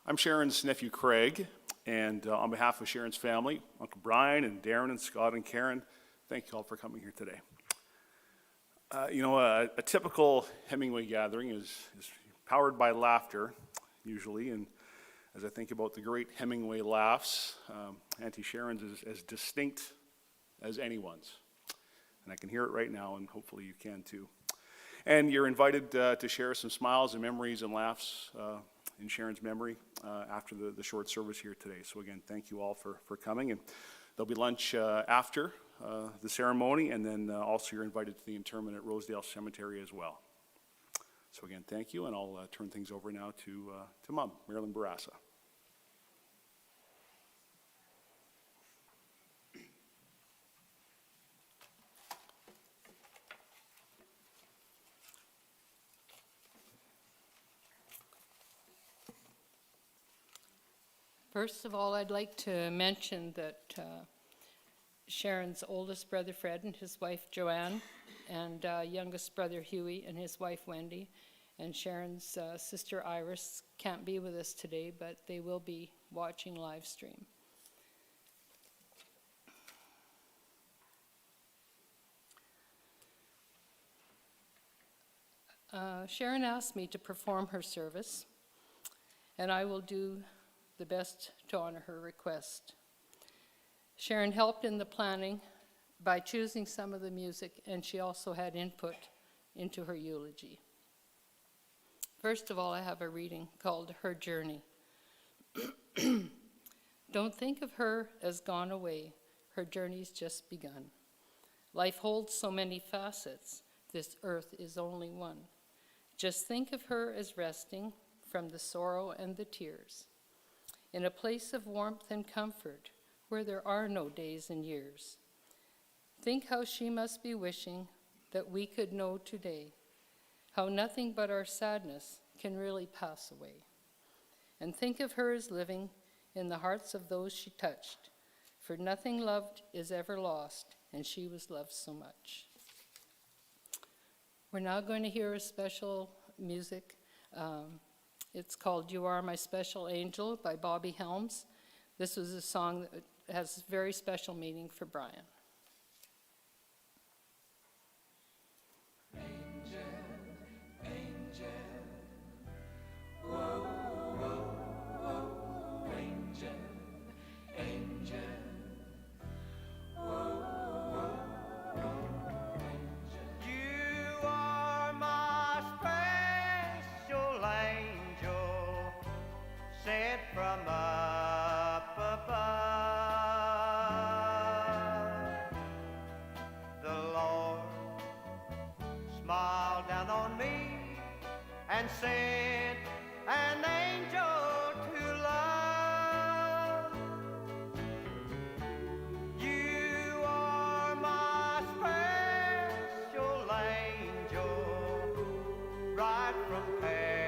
I'm Sharon's nephew, Craig, and on behalf of Sharon's family, Uncle Brian and Darren and Scott and Karen, thank you all for coming here today. A typical Hemingway gathering is powered by laughter, usually, and as I think about the great Hemingway laughs, Auntie Sharon's is as distinct as anyone's. And I can hear it right now, and hopefully you can too. And you're invited to share some smiles and memories and laughs in Sharon's memory after the short service here today. So again, thank you all for coming. And there'll be lunch after the ceremony, and then also you're invited to the interment at Rosedale Cemetery as well. So again, thank you, and I'll turn things over now to Mom, Marilyn Barassa. First of all, I'd like to mention that Sharon's oldest brother Fred and his wife Joanne, and youngest brother Huey and his wife Wendy, and Sharon's sister Iris can't be with us today, but they will be watching live stream. Sharon asked me to perform her service, and I will do the best to honor her request. Sharon helped in the planning by choosing some of the music, and she also had input into her eulogy. First of all, I have a reading called Her Journey. Don't think of her as gone away. Her journey's just begun. Life holds so many facets. This earth is only one. Just think of her as resting from the sorrow and the tears, in a place of warmth and comfort where there are no days and years. Think how she must be wishing that we could know today how nothing but our sadness can really pass away. And think of her as living in the hearts of those she touched, for nothing loved is ever lost, and she was loved so much. We're now going to hear a special music. It's called You Are My Special Angel by Bobby Helms. This was a song that has very special meaning for Brian. Angel, angel, whoa, whoa, whoa, angel, angel, whoa, whoa, whoa, angel. You are my special angel, sent from up above. The Lord smiled down on me and sent an angel to love. You are my special angel, right from paradise.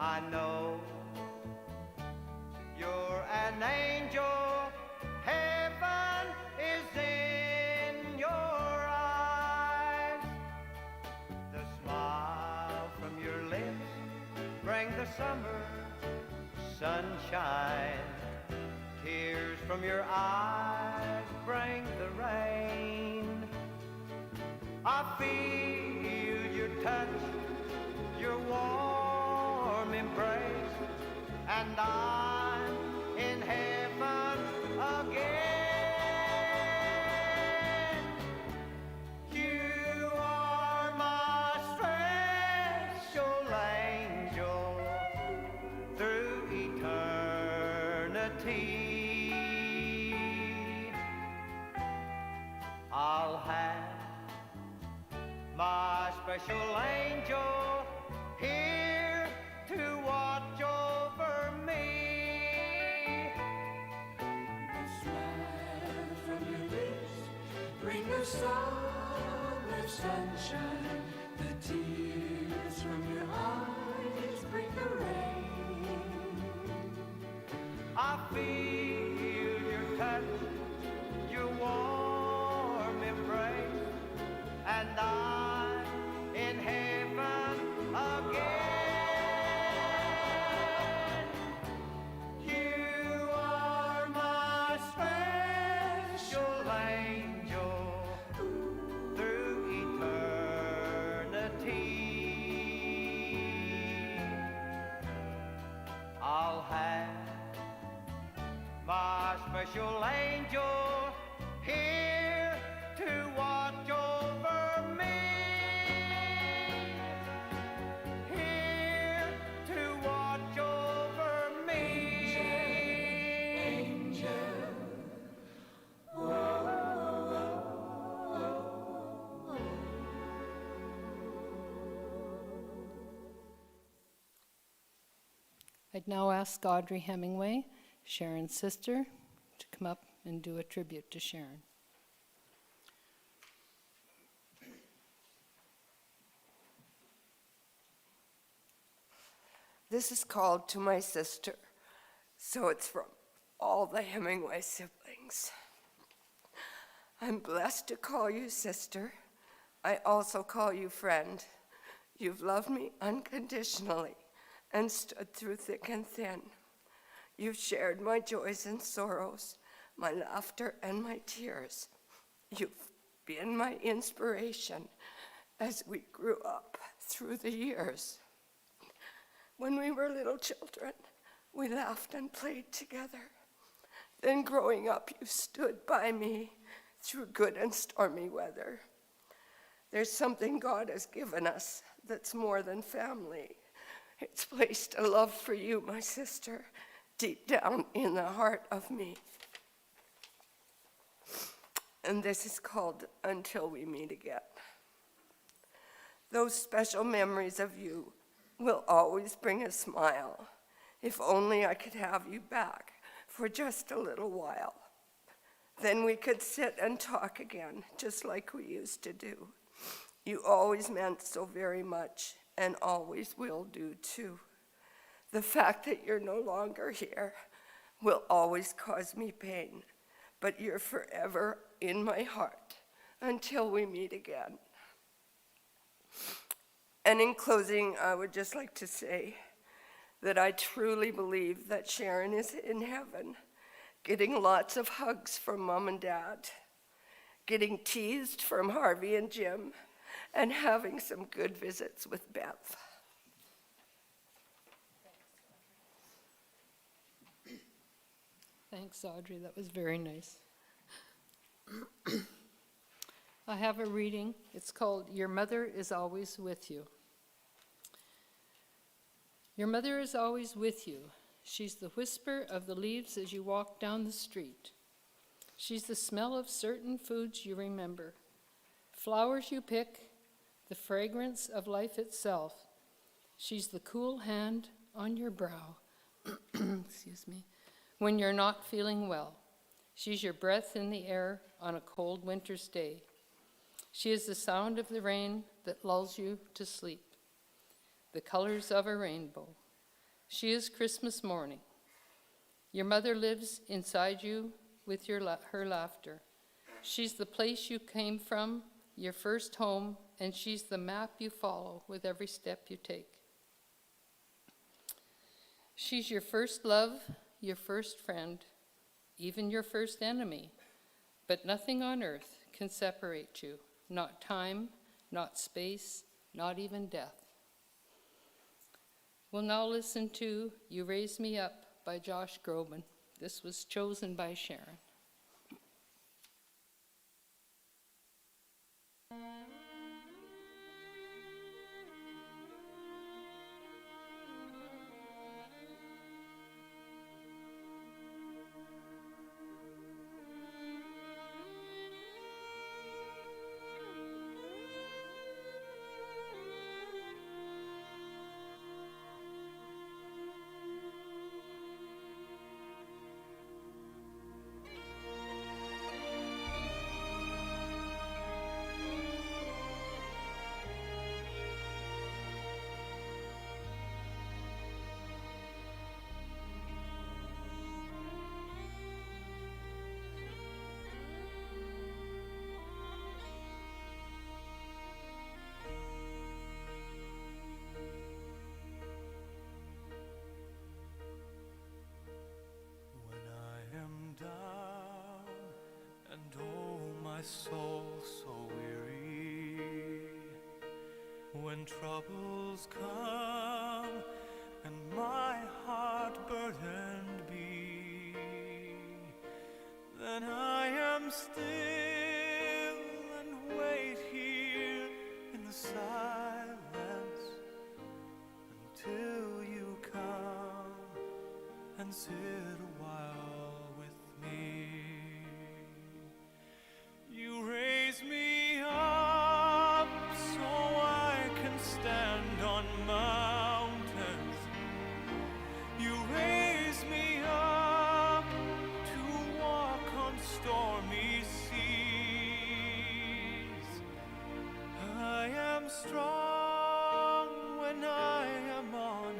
I know you're an angel. Heaven is in your eyes. The smile from your lips bring the summer sunshine. Tears from your eyes bring the rain. I feel your touch, your warm embrace, and I'm in heaven again. You are my special angel through eternity. I'll have my special angel here to watch over me. The smile from your lips bring the song of sunshine. The tears from your eyes bring the rain. I feel your touch, your warm embrace, and I'm in heaven special angel here to watch over me. Here to watch over me. Angel, I'd now ask Audrey Hemingway, Sharon's sister, to come up and do a tribute to Sharon. This is called To My Sister, so it's from all the Hemingway siblings. I'm blessed to call you sister. I also call you friend. You've loved me unconditionally and stood through thick and thin. You've shared my joys and sorrows, my laughter and my tears. You've been my inspiration as we grew up through the years. When we were little children, we laughed and played together. Then growing up, you stood by me through good and stormy weather. There's something God has given us that's more than family. It's placed a love for you, my sister, deep down in the heart of me. And this is called Until We Meet Again. Those special memories of you will always bring a smile. If only I could have you back for just a little while. Then we could sit and talk again, just like we used to do. You always meant so very much, and always will do too. The fact that you're no longer here will always cause me pain, but you're forever in my heart until we meet again. And in closing, I would just like to say that I truly believe that Sharon is in heaven, getting lots of hugs from Mom and Dad, getting teased from Harvey and Jim, and having some good visits with Beth. Thanks, Audrey. That was very nice. I have a reading. It's called Your Mother is Always With You. Your mother is always with you. She's the whisper of the leaves as you walk down the street. She's the smell of certain foods you remember, flowers you pick, the fragrance of life itself. She's the cool hand on your brow, excuse me, when you're not feeling well. She's your breath in the air on a cold winter's day. She is the sound of the rain that lulls you to sleep, the colors of a rainbow. She is Christmas morning. Your mother lives inside you with her laughter. She's the place you came from, your first home, and she's the map you follow with every step you take. She's your first love, your first friend, even your first enemy, but nothing on earth can separate you, not time, not space, not even death. We'll now listen to You Raise Me Up by Josh Groban. This was chosen by Sharon. My soul so weary, when troubles come and my heart burdened be, when I am still and wait here in the silence until you come and sit a while with me. You raise me up so I can stand on mountains. You raise me up to walk on stormy seas. I am strong when I am on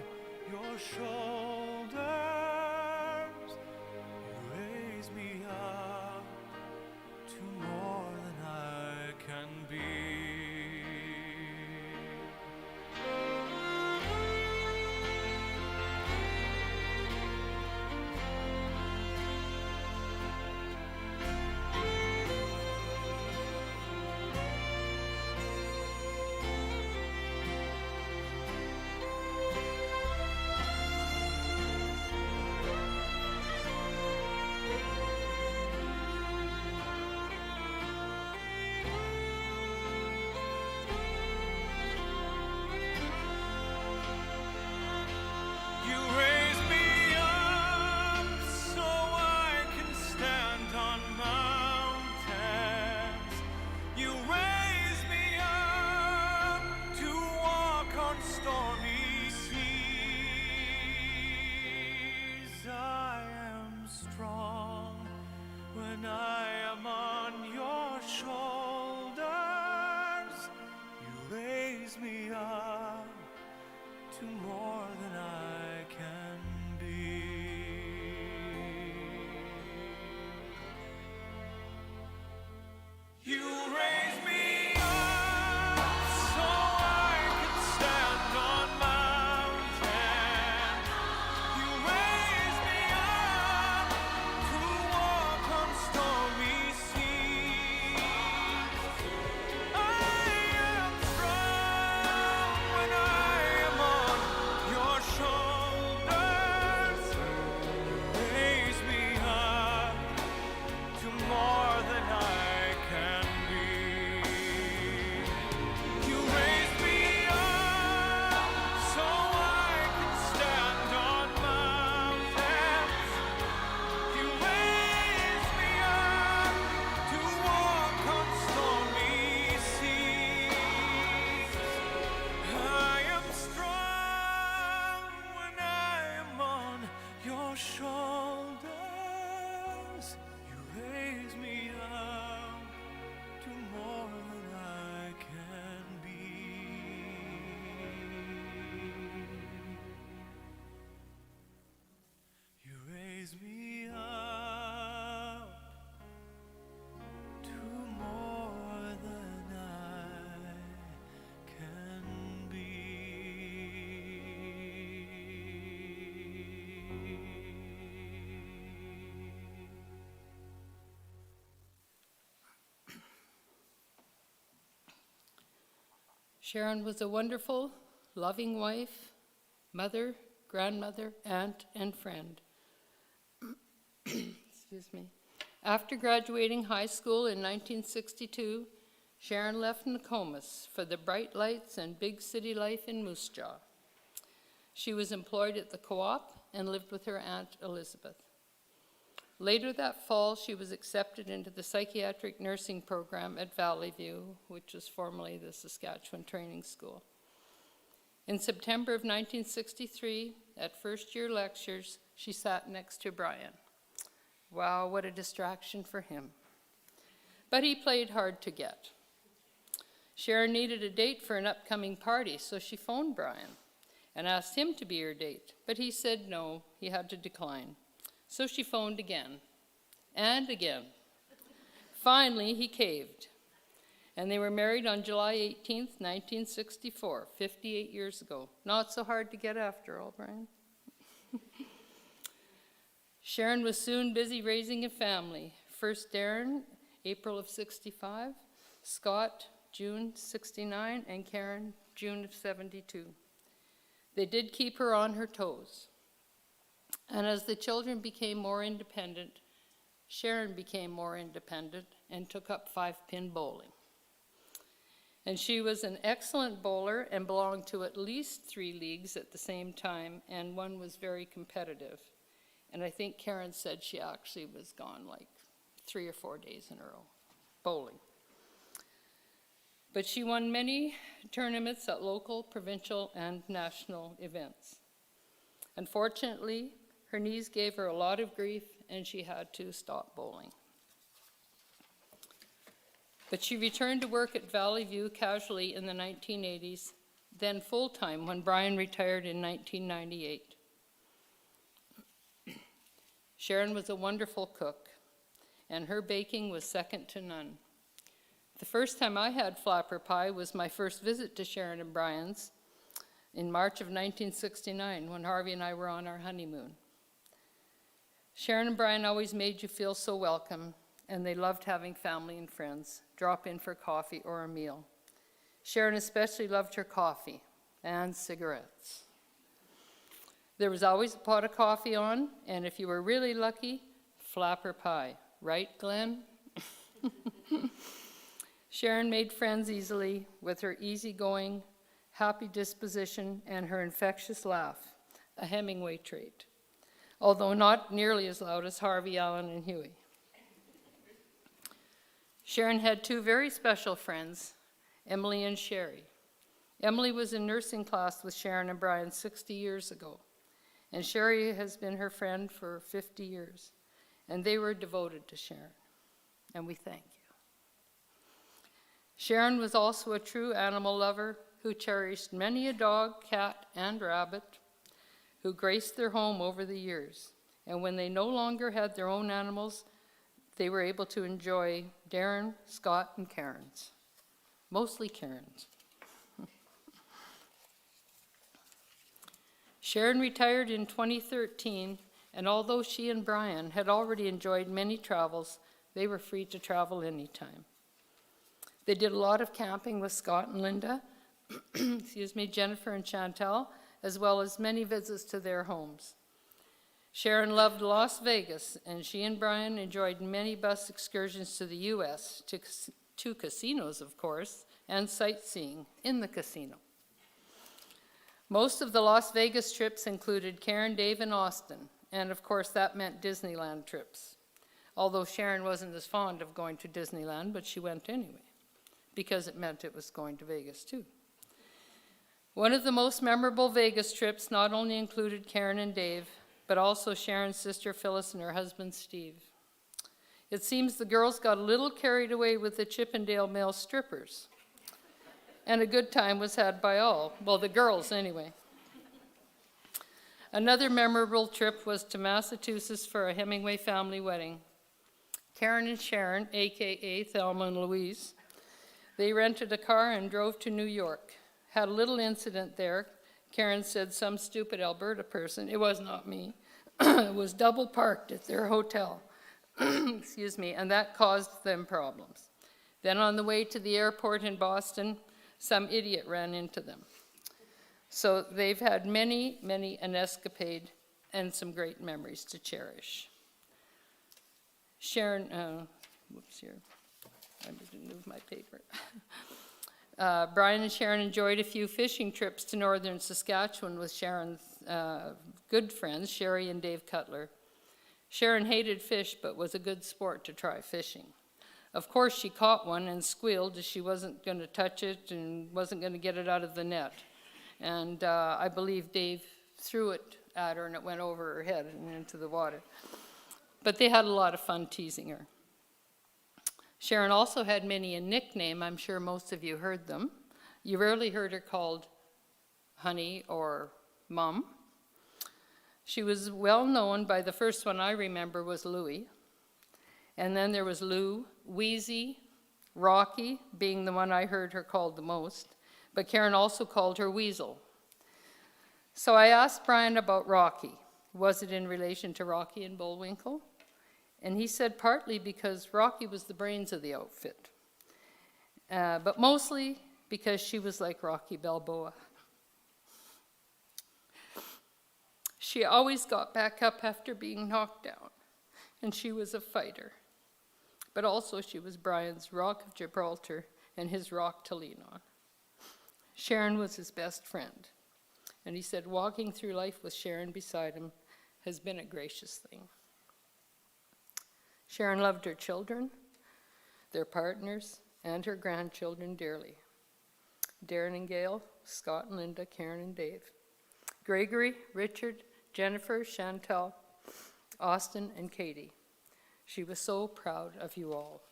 your shoulders. You raise me up to more than I can be. You raise me up so I can stand on mountains. You raise me up to walk on stormy seas. I am strong when I am on your shoulders. You raise me up to more than I can be. You raise me up so I can stand on mountains. You raise me up to walk on stormy seas. I am strong when I am on your shoulders. Raise me up to more than I can be. You raise me up so I can stand on mountains. You raise me up to walk on stormy seas. I am strong when I am on your shoulders. You raise me up to more than I can be. You raise me up to more than I can be. Sharon was a wonderful, loving wife, mother, grandmother, aunt, and friend. Excuse me. After graduating high school in 1962, Sharon left Nokomis for the bright lights and big city life in Moose Jaw. She was employed at the co-op and lived with her Aunt Elizabeth. Later that fall, she was accepted into the psychiatric nursing program at Valley View, which was formerly the Saskatchewan Training School. In September of 1963, at first-year lectures, she sat next to Brian. Wow, what a distraction for him. But he played hard to get. Sharon needed a date for an upcoming party, so she phoned Brian and asked him to be her date, but he said no, he had to decline. So she phoned again, and again. Finally, he caved, and they were married on July 18th, 1964, 58 years ago. Not so hard to get after all, Brian. Sharon was soon busy raising a family. First Darren, April of 65, Scott, June 69, and Karen, June of 72. They did keep her on her toes. And as the children became more independent Sharon became more independent and took up 5-pin bowling. And she was an excellent bowler and belonged to at least 3 leagues at the same time, and one was very competitive. And I think Karen said she actually was gone like 3 or 4 days in a row, bowling. But she won many tournaments at local, provincial, and national events. Unfortunately, her knees gave her a lot of grief, and she had to stop bowling. But she returned to work at Valley View casually in the 1980s, then full-time when Brian retired in 1998. Sharon was a wonderful cook, and her baking was second to none. The first time I had flapper pie was my first visit to Sharon and Brian's in March of 1969 when Harvey and I were on our honeymoon. Sharon and Brian always made you feel so welcome, and they loved having family and friends drop in for coffee or a meal. Sharon especially loved her coffee and cigarettes. There was always a pot of coffee on, and if you were really lucky, flapper pie. Right, Glenn? Sharon made friends easily with her easygoing, happy disposition and her infectious laugh, a Hemingway trait, although not nearly as loud as Harvey, Allen, and Huey. Sharon had 2 very special friends, Emily and Sherry. Emily was in nursing class with Sharon and Brian 60 years ago, and Sherry has been her friend for 50 years, and they were devoted to Sharon, and we thank you. Sharon was also a true animal lover who cherished many a dog, cat, and rabbit who graced their home over the years. And when they no longer had their own animals, they were able to enjoy Darren, Scott, and Karen's. Mostly Karen's. Sharon retired in 2013, and although she and Brian had already enjoyed many travels, they were free to travel anytime. They did a lot of camping with Scott and Linda, Jennifer and Chantel, as well as many visits to their homes. Sharon loved Las Vegas, and she and Brian enjoyed many bus excursions to the U.S., to casinos, of course, and sightseeing in the casino. Most of the Las Vegas trips included Karen, Dave, and Austin, and of course that meant Disneyland trips. Although Sharon wasn't as fond of going to Disneyland, but she went anyway, because it meant it was going to Vegas too. One of the most memorable Vegas trips not only included Karen and Dave, but also Sharon's sister Phyllis and her husband Steve. It seems the girls got a little carried away with the Chippendale male strippers, and a good time was had by all, well, the girls anyway. Another memorable trip was to Massachusetts for a Hemingway family wedding. Karen and Sharon, AKA Thelma and Louise, they rented a car and drove to New York. Had a little incident there. Karen said some stupid Alberta person, it was not me, was double parked at their hotel, excuse me, and that caused them problems. Then on the way to the airport in Boston, some idiot ran into them. So they've had many an escapade and some great memories to cherish. Sharon, whoops here, I didn't move my paper. Brian and Sharon enjoyed a few fishing trips to northern Saskatchewan with Sharon's good friends, Sherry and Dave Cutler. Sharon hated fish, but was a good sport to try fishing. Of course, she caught one and squealed as she wasn't going to touch it and wasn't going to get it out of the net. And I believe Dave threw it at her and it went over her head and into the water. But they had a lot of fun teasing her. Sharon also had many a nickname. I'm sure most of you heard them. You rarely heard her called Honey or Mom. She was well known by the first one I remember was Louie. And then there was Lou, Wheezy, Rocky being the one I heard her called the most. But Karen also called her Weasel. So I asked Brian about Rocky. Was it in relation to Rocky and Bullwinkle? And he said partly because Rocky was the brains of the outfit, but mostly because she was like Rocky Balboa. She always got back up after being knocked down, and she was a fighter. But also she was Brian's rock of Gibraltar and his rock to lean on. Sharon was his best friend, and he said walking through life with Sharon beside him has been a gracious thing. Sharon loved her children, their partners, and her grandchildren dearly. Darren and Gail, Scott and Linda, Karen and Dave, Gregory, Richard, Jennifer, Chantel, Austin, and Katie. She was so proud of you all.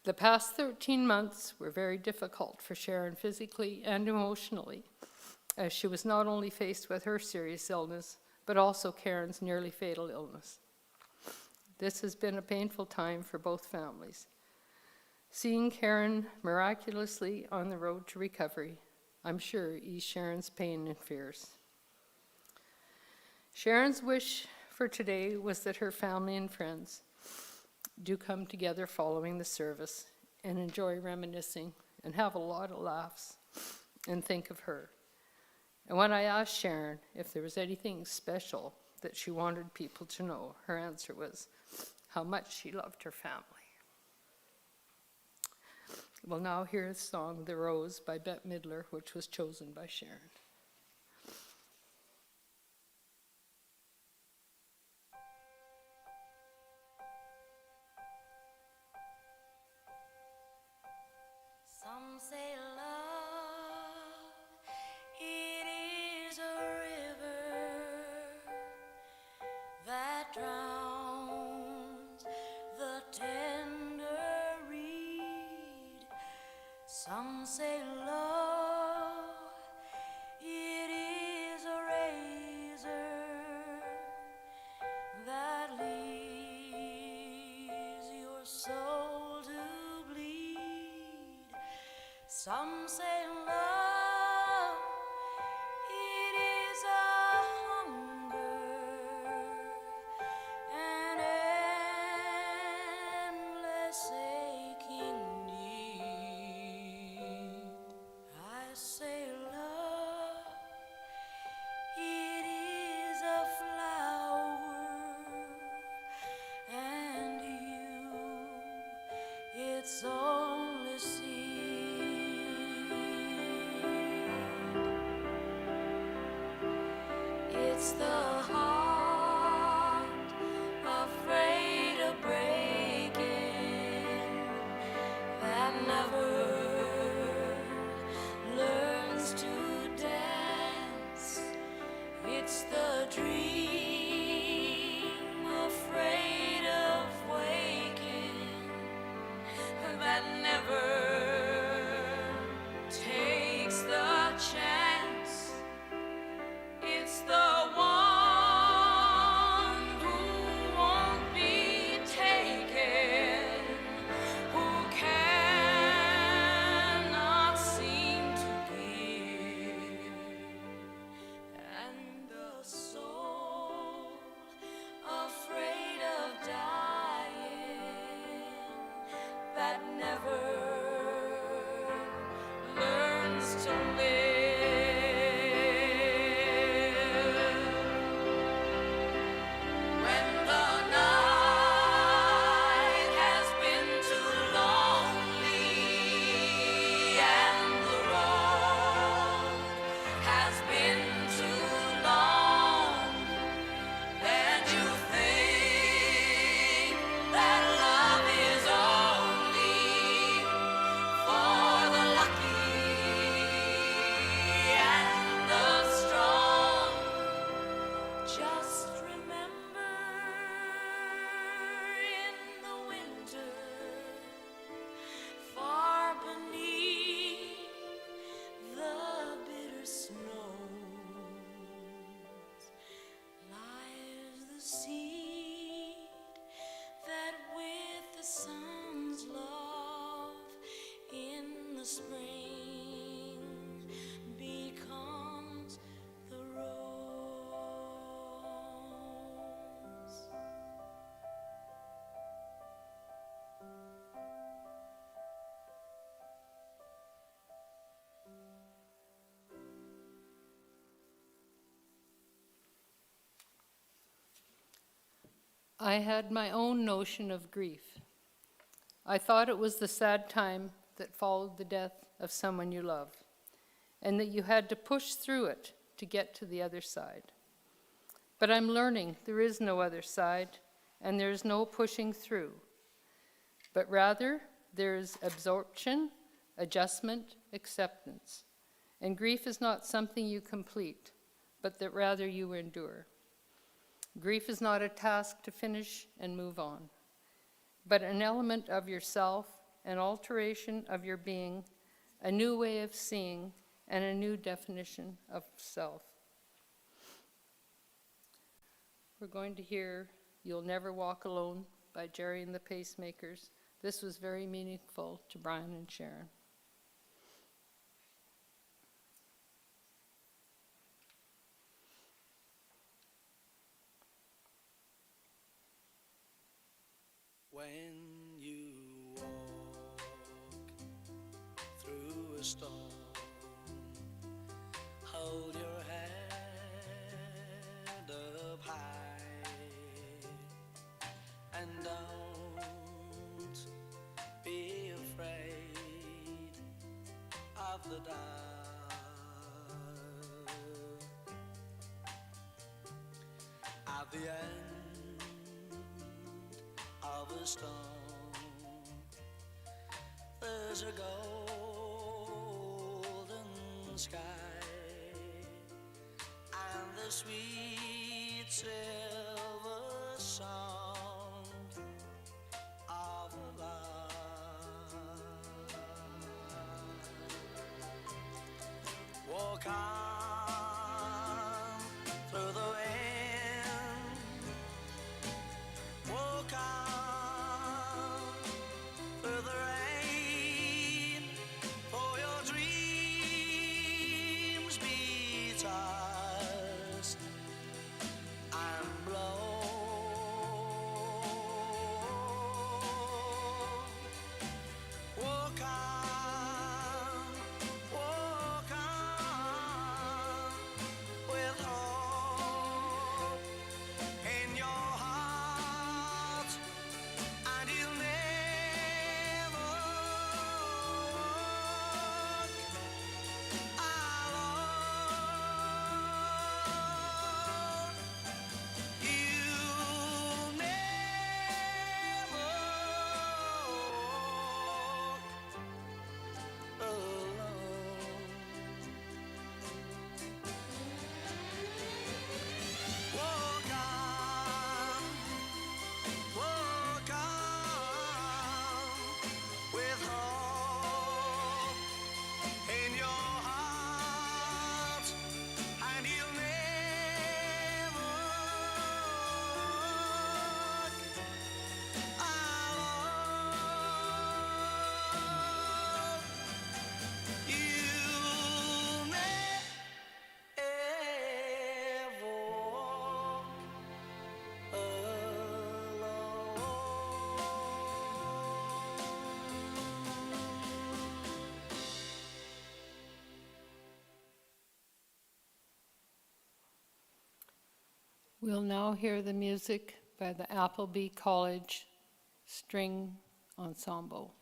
The past 13 months were very difficult for Sharon physically and emotionally, as she was not only faced with her serious illness, but also Karen's nearly fatal illness. This has been a painful time for both families. Seeing Karen miraculously on the road to recovery, I'm sure eased Sharon's pain and fears. Sharon's wish for today was that her family and friends do come together following the service and enjoy reminiscing and have a lot of laughs and think of her. And when I asked Sharon if there was anything special that she wanted people to know, her answer was how much she loved her family. We'll now hear the song The Rose by Bette Midler, which was chosen by Sharon. Some say love, it is a river that drowns the tender reed. Some say love, it is a razor that leaves your soul to bleed. Some say love, it is a hunger, an endless aching need. I say love, it is a flower, and you, its only seed. It's the heart afraid of breaking that never learns to dance. It's the dream afraid of waking that never takes the chance. It's the one I had my own notion of grief. I thought it was the sad time that followed the death of someone you love, and that you had to push through it to get to the other side. But I'm learning there is no other side, and there is no pushing through, but rather there is absorption, adjustment, acceptance. And grief is not something you complete, but that rather you endure. Grief is not a task to finish and move on, but an element of yourself, an alteration of your being, a new way of seeing, and a new definition of self. We're going to hear You'll Never Walk Alone by Jerry and the Pacemakers. This was very meaningful to Brian and Sharon. When you walk through a storm, hold your head up high and don't be afraid of the dark. At the end of a storm, there's a golden sky and the sweet silver sound of love. Walk on through the wind, walk on through the rain, for your dreams be tossed and blown. Walk on with hope in your heart, and you'll never walk alone. You'll never walk alone. Walk on with hope in your heart, and you'll never walk alone. You'll never walk We'll now hear the music by the Appleby College String Ensemble.